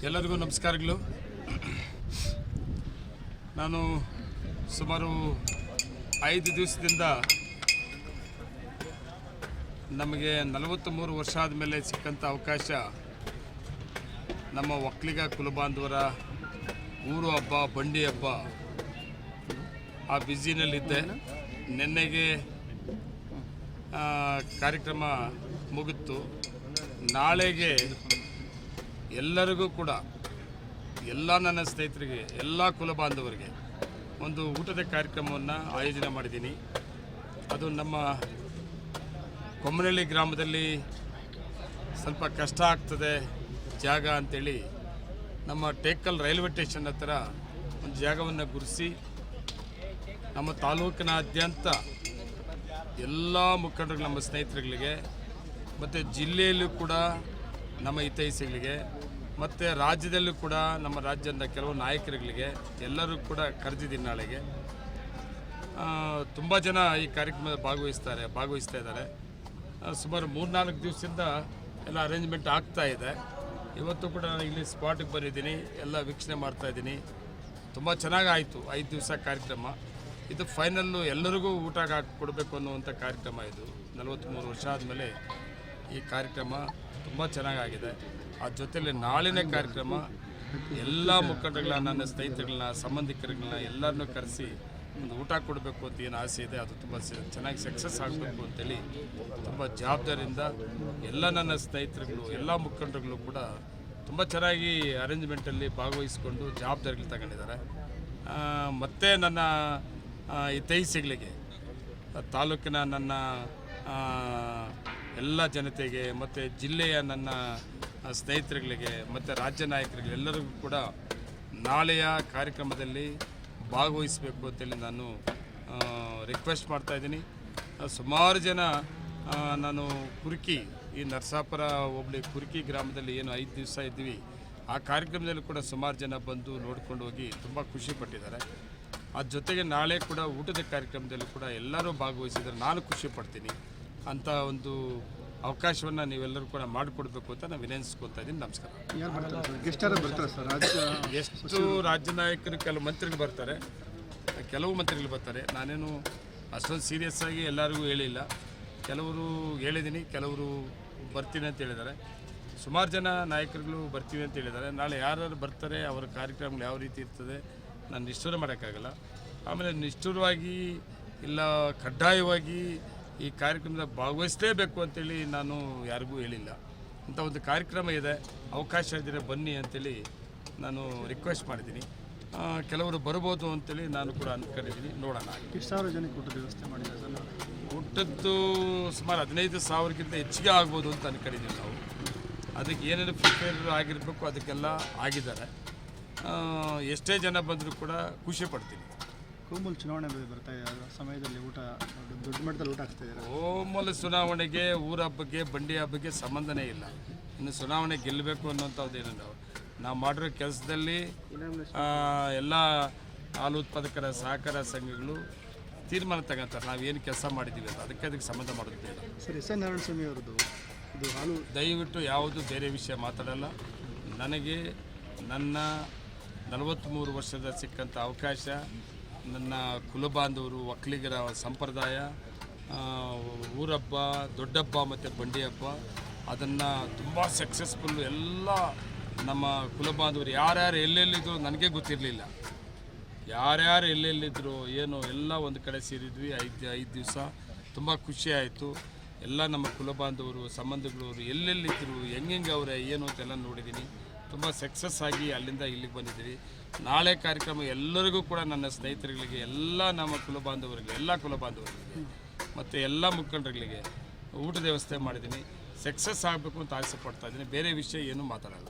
ಎಲ್ಲರಿಗೂ ನಮಸ್ಕಾರಗಳು. ನಾನು ಸುಮಾರು 5 ದಿವಸದಿಂದ ನಮಗೆ 43 ವರ್ಷ ಆದಮೇಲೆ ಸಿಕ್ಕಂಥ ಅವಕಾಶ ನಮ್ಮ ಒಕ್ಕಲಿಗ ಕುಲಬಾಂಧವರ ಊರು ಹಬ್ಬ, ಬಂಡಿ ಹಬ್ಬ ಆ ಬ್ಯುಸಿನಲ್ಲಿದ್ದೆ. ನಿನ್ನೆಗೆ ಕಾರ್ಯಕ್ರಮ ಮುಗಿತು. ನಾಳೆಗೆ ಎಲ್ಲರಿಗೂ ಕೂಡ, ಎಲ್ಲ ನನ್ನ ಸ್ನೇಹಿತರಿಗೆ, ಎಲ್ಲ ಕುಲಬಾಂಧವರಿಗೆ ಒಂದು ಊಟದ ಕಾರ್ಯಕ್ರಮವನ್ನು ಆಯೋಜನೆ ಮಾಡಿದ್ದೀನಿ. ಅದು ನಮ್ಮ ಕೊಮ್ಮನಹಳ್ಳಿ ಗ್ರಾಮದಲ್ಲಿ ಸ್ವಲ್ಪ ಕಷ್ಟ ಆಗ್ತದೆ ಜಾಗ ಅಂಥೇಳಿ ನಮ್ಮ ಟೇಕಲ್ ರೈಲ್ವೆ ಸ್ಟೇಷನ್ ಹತ್ರ ಒಂದು ಜಾಗವನ್ನು ಗುರುತಿಸಿ ನಮ್ಮ ತಾಲೂಕಿನಾದ್ಯಂತ ಎಲ್ಲ ಮುಖಂಡರು, ನಮ್ಮ ಸ್ನೇಹಿತರುಗಳಿಗೆ ಮತ್ತು ಜಿಲ್ಲೆಯಲ್ಲೂ ಕೂಡ ನಮ್ಮ ಹಿತೈಷಿಗಳಿಗೆ ಮತ್ತು ರಾಜ್ಯದಲ್ಲೂ ಕೂಡ ನಮ್ಮ ರಾಜ್ಯದ ಕೆಲವು ನಾಯಕರುಗಳಿಗೆ ಎಲ್ಲರೂ ಕೂಡ ಕರೆದಿದ್ದೀನಿ. ನಾಳೆಗೆ ತುಂಬ ಜನ ಈ ಕಾರ್ಯಕ್ರಮದಲ್ಲಿ ಭಾಗವಹಿಸ್ತಾ ಇದ್ದಾರೆ. ಸುಮಾರು 3-4 ದಿವಸದಿಂದ ಎಲ್ಲ ಅರೇಂಜ್ಮೆಂಟ್ ಆಗ್ತಾ ಇದೆ. ಇವತ್ತು ಕೂಡ ನಾನು ಇಲ್ಲಿ ಸ್ಪಾಟಿಗೆ ಬಂದಿದ್ದೀನಿ, ಎಲ್ಲ ವೀಕ್ಷಣೆ ಮಾಡ್ತಾಯಿದ್ದೀನಿ. ತುಂಬ ಚೆನ್ನಾಗಾಯಿತು. 5 ದಿವಸ ಕಾರ್ಯಕ್ರಮ ಇದು. ಫೈನಲ್ಲು ಎಲ್ಲರಿಗೂ ಊಟ ಕೊಡಬೇಕು ಅನ್ನುವಂಥ ಕಾರ್ಯಕ್ರಮ ಇದು. 43 ವರ್ಷ ಆದಮೇಲೆ ಈ ಕಾರ್ಯಕ್ರಮ ತುಂಬ ಚೆನ್ನಾಗಾಗಿದೆ. ಆ ಜೊತೆಯಲ್ಲಿ ನಾಳಿನ ಕಾರ್ಯಕ್ರಮ ಎಲ್ಲ ಮುಖಂಡಗಳನ್ನ, ನನ್ನ ಸ್ನೇಹಿತರುಗಳನ್ನ, ಸಂಬಂಧಿಕರುಗಳನ್ನ ಎಲ್ಲರನ್ನೂ ಕರೆಸಿ ಒಂದು ಊಟ ಕೊಡಬೇಕು ಅಂತ ಏನು ಆಸೆ ಇದೆ, ಅದು ತುಂಬ ಚೆನ್ನಾಗಿ ಸಕ್ಸಸ್ ಆಗಬೇಕು ಅಂತೇಳಿ ತುಂಬ ಜವಾಬ್ದಾರಿಯಿಂದ ಎಲ್ಲ ನನ್ನ ಸ್ನೇಹಿತರುಗಳು, ಎಲ್ಲ ಮುಖಂಡರುಗಳು ಕೂಡ ತುಂಬ ಚೆನ್ನಾಗಿ ಅರೇಂಜ್ಮೆಂಟಲ್ಲಿ ಭಾಗವಹಿಸಿಕೊಂಡು ಜವಾಬ್ದಾರಿಗಳು ತಗೊಂಡಿದ್ದಾರೆ. ಮತ್ತು ನನ್ನ ಹಿತೈಷಿಗಳಿಗೆ, ತಾಲೂಕಿನ ನನ್ನ ಎಲ್ಲ ಜನತೆಗೆ ಮತ್ತು ಜಿಲ್ಲೆಯ ನನ್ನ ಸ್ನೇಹಿತರುಗಳಿಗೆ ಮತ್ತು ರಾಜ್ಯ ನಾಯಕರಿಗೆ ಎಲ್ಲರಿಗೂ ಕೂಡ ನಾಳೆಯ ಕಾರ್ಯಕ್ರಮದಲ್ಲಿ ಭಾಗವಹಿಸಬೇಕು ಅಂತೇಳಿ ನಾನು ರಿಕ್ವೆಸ್ಟ್ ಮಾಡ್ತಾಯಿದ್ದೀನಿ. ಸುಮಾರು ಜನ, ನಾನು ಕುರ್ಕಿ, ಈ ನರಸಾಪುರ ಹೋಬಳಿ ಕುರ್ಕಿ ಗ್ರಾಮದಲ್ಲಿ ಏನು 5 ದಿವಸ ಇದ್ವಿ, ಆ ಕಾರ್ಯಕ್ರಮದಲ್ಲಿ ಕೂಡ ಸುಮಾರು ಜನ ಬಂದು ನೋಡ್ಕೊಂಡು ಹೋಗಿ ತುಂಬ ಖುಷಿಪಟ್ಟಿದ್ದಾರೆ. ಅದ್ರ ಜೊತೆಗೆ ನಾಳೆ ಕೂಡ ಊಟದ ಕಾರ್ಯಕ್ರಮದಲ್ಲಿ ಕೂಡ ಎಲ್ಲರೂ ಭಾಗವಹಿಸಿದರೆ ನಾನು ಖುಷಿ ಪಡ್ತೀನಿ. ಅಂಥ ಒಂದು ಅವಕಾಶವನ್ನು ನೀವೆಲ್ಲರೂ ಕೂಡ ಮಾಡಿಕೊಡ್ಬೇಕು ಅಂತ ನಾನು ವಿನಂತಿಸ್ಕೊತಾ ಇದ್ದೀನಿ. ನಮಸ್ಕಾರ. ಎಷ್ಟು ರಾಜ್ಯ ನಾಯಕರು, ಕೆಲವು ಮಂತ್ರಿಗಳು ಬರ್ತಾರೆ, ಕೆಲವು ಮಂತ್ರಿಗಳು ಬರ್ತಾರೆ. ನಾನೇನು ಅಷ್ಟೊಂದು ಸೀರಿಯಸ್ ಆಗಿ ಎಲ್ಲರಿಗೂ ಹೇಳಿಲ್ಲ. ಕೆಲವರು ಹೇಳಿದ್ದೀನಿ, ಕೆಲವರು ಬರ್ತೀನಿ ಅಂತ ಹೇಳಿದ್ದಾರೆ. ಸುಮಾರು ಜನ ನಾಯಕರುಗಳು ಬರ್ತೀವಿ ಅಂತ ಹೇಳಿದ್ದಾರೆ. ನಾಳೆ ಯಾರು ಬರ್ತಾರೆ, ಅವರ ಕಾರ್ಯಕ್ರಮಗಳು ಯಾವ ರೀತಿ ಇರ್ತದೆ ನಾನು ನಿಷ್ಠೂರ ಮಾಡೋಕ್ಕಾಗಲ್ಲ. ಆಮೇಲೆ ನಿಷ್ಠುರವಾಗಿ ಇಲ್ಲ ಕಡ್ಡಾಯವಾಗಿ ಈ ಕಾರ್ಯಕ್ರಮದಲ್ಲಿ ಭಾಗವಹಿಸಲೇಬೇಕು ಅಂತೇಳಿ ನಾನು ಯಾರಿಗೂ ಹೇಳಿಲ್ಲ. ಇಂಥ ಒಂದು ಕಾರ್ಯಕ್ರಮ ಇದೆ, ಅವಕಾಶ ಇದ್ದರೆ ಬನ್ನಿ ಅಂತೇಳಿ ನಾನು ರಿಕ್ವೆಸ್ಟ್ ಮಾಡಿದ್ದೀನಿ. ಕೆಲವರು ಬರ್ಬೋದು ಅಂತೇಳಿ ನಾನು ಕೂಡ ಅಂದ್ಕೊಂಡಿದ್ದೀನಿ. ನೋಡೋಣ. ಎಷ್ಟು ಸಾವಿರ ಜನಕ್ಕೆ ಊಟದ ವ್ಯವಸ್ಥೆ ಮಾಡಿದ್ದಾರೆ ಸರ್? ಊಟದ್ದು ಸುಮಾರು 15,000ಕ್ಕಿಂತ ಹೆಚ್ಚಿಗೆ ಆಗ್ಬೋದು ಅಂತ ಅಂದ್ಕೊಂಡಿದ್ದೀವಿ ನಾವು. ಅದಕ್ಕೆ ಏನೇನು ಪ್ರಿಪೇರ್ ಆಗಿರಬೇಕು ಅದಕ್ಕೆಲ್ಲ ಆಗಿದ್ದಾರೆ. ಎಷ್ಟೇ ಜನ ಬಂದರೂ ಕೂಡ ಖುಷಿ ಪಡ್ತೀನಿ. ಕೋಮಲ್ ಚುನಾವಣೆ ಬರ್ತಾ ಇದೆ, ಸಮಯದಲ್ಲಿ ಊಟ ದೊಡ್ಡ ಮಟ್ಟದಲ್ಲಿ ಊಟ ಆಗ್ತಾ ಇದೆ. ಕೋಮಲ್ ಚುನಾವಣೆಗೆ, ಊರ ಹಬ್ಬಕ್ಕೆ, ಬಂಡಿ ಹಬ್ಬಕ್ಕೆ ಸಂಬಂಧನೇ ಇಲ್ಲ. ಇನ್ನು ಚುನಾವಣೆ ಗೆಲ್ಲಬೇಕು ಅನ್ನೋಂಥದ್ದೇನು ನಾವು ಮಾಡಿರೋ ಕೆಲಸದಲ್ಲಿ ಎಲ್ಲ ಹಾಲು ಉತ್ಪಾದಕರ ಸಹಕಾರ ಸಂಘಗಳು ತೀರ್ಮಾನ ತಗೋತಾರೆ. ನಾವೇನು ಕೆಲಸ ಮಾಡಿದ್ದೀವಿ ಅಂತ, ಅದಕ್ಕೆ ಸಂಬಂಧ ಮಾಡೋದಿಲ್ಲ. ಸರ್, ಎಸ್ ಎನ್ ನಾರಾಯಣಸ್ವಾಮಿ ಅವ್ರದ್ದು ಇದು ಹಾಲು, ದಯವಿಟ್ಟು ಯಾವುದು ಬೇರೆ ವಿಷಯ ಮಾತಾಡಲ್ಲ. ನನಗೆ ನನ್ನ 43 ವರ್ಷದ ಸಿಕ್ಕಂಥ ಅವಕಾಶ, ನನ್ನ ಕುಲಬಾಂಧವರು, ಒಕ್ಕಲಿಗರ ಸಂಪ್ರದಾಯ, ಊರಹಬ್ಬ, ದೊಡ್ಡಹಬ್ಬ ಮತ್ತು ಬಂಡಿ ಹಬ್ಬ, ಅದನ್ನು ತುಂಬ ಸಕ್ಸಸ್ಫುಲ್ಲು ಎಲ್ಲ ನಮ್ಮ ಕುಲಬಾಂಧವರು ಯಾರ್ಯಾರು ಎಲ್ಲೆಲ್ಲಿದ್ರು ನನಗೆ ಗೊತ್ತಿರಲಿಲ್ಲ. ಯಾರ್ಯಾರು ಎಲ್ಲೆಲ್ಲಿದ್ದರು ಏನು ಎಲ್ಲ ಒಂದು ಕಡೆ ಸೇರಿದ್ವಿ. 5 ದಿವಸ ತುಂಬ ಖುಷಿ ಆಯಿತು. ಎಲ್ಲ ನಮ್ಮ ಕುಲಬಾಂಧವರು, ಸಂಬಂಧಗಳವರು ಎಲ್ಲೆಲ್ಲಿದ್ದರು, ಹೆಂಗೆ ಅವರೇ ಏನು ಅಂತೆಲ್ಲ ನೋಡಿದ್ದೀನಿ. ತುಂಬ ಸಕ್ಸಸ್ ಆಗಿ ಅಲ್ಲಿಂದ ಇಲ್ಲಿಗೆ ಬಂದಿದ್ದೀವಿ. ನಾಳೆ ಕಾರ್ಯಕ್ರಮ ಎಲ್ಲರಿಗೂ ಕೂಡ, ನನ್ನ ಸ್ನೇಹಿತರುಗಳಿಗೆ, ಎಲ್ಲ ನಮ್ಮ ಕುಲಬಾಂಧವರಿಗೆ, ಎಲ್ಲ ಕುಲಬಾಂಧವರಿಗೆ ಮತ್ತು ಎಲ್ಲ ಮುಖಂಡರುಗಳಿಗೆ ಊಟದ ವ್ಯವಸ್ಥೆ ಮಾಡಿದ್ದೀನಿ. ಸಕ್ಸಸ್ ಆಗಬೇಕು ಅಂತ ಆಸೆ ಪಡ್ತಾ ಇದ್ದೀನಿ. ಬೇರೆ ವಿಷಯ ಏನೂ ಮಾತಾಡಲ್ಲ.